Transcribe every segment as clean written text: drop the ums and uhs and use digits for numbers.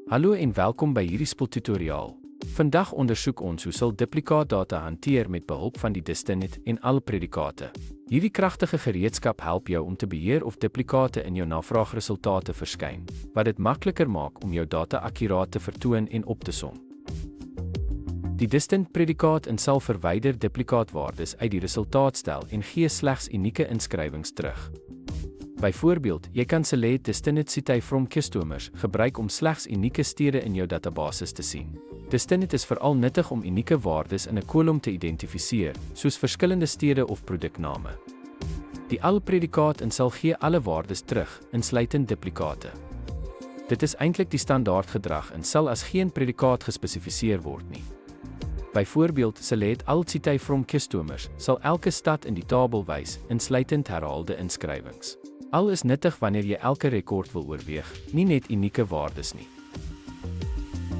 Hallo en welkom by hierdie spottutoriaal. Vandag ondersoek ons hoe sal duplikaatdata hanteer met behulp van die Distinet en al predikate. Hierdie kragtige gereedskap help jou om te beheer of duplikate in jou navraagresultate verskyn, wat dit makliker maak om jou data akkuraat te vertoon en op te som. Die Distinct predikaat sal verwyder duplikaatwaardes uit die resultaatstel en gee slegs unieke inskrywings terug. Byvoorbeeld, jy kan select Distinct City from Customers gebruik om slegs unieke stede in jou databasis te sien. Distinct is veral nuttig om unieke waardes in 'n kolom te identifiseer, soos verskillende stede of produkname. Die al predikaat sal gee alle waardes terug, insluitend duplikate. Dit is eintlik die standaard gedrag en sal as geen predikaat gespesifiseer word nie. Byvoorbeeld, select al City from Customers sal elke stad in die tabel wys, insluitend herhaalde inskrywings. Al is nuttig wanneer jy elke rekord wil oorweeg, nie net unieke waardes nie.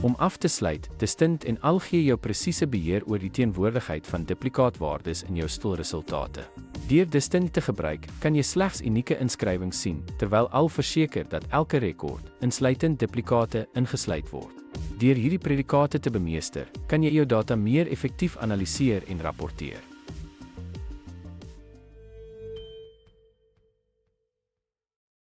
Om af te sluit, Distinct en al gee jou presiese beheer oor die teenwoordigheid van duplikaatwaardes in jou stilresultate. Deur Distinct te gebruik, kan jy slegs unieke inskrywings sien, terwyl al verseker dat elke rekord, insluitend duplikate, ingesluit word. Deur hierdie predikate te bemeester, kan jy jou data meer effektief analiseer en rapporteer.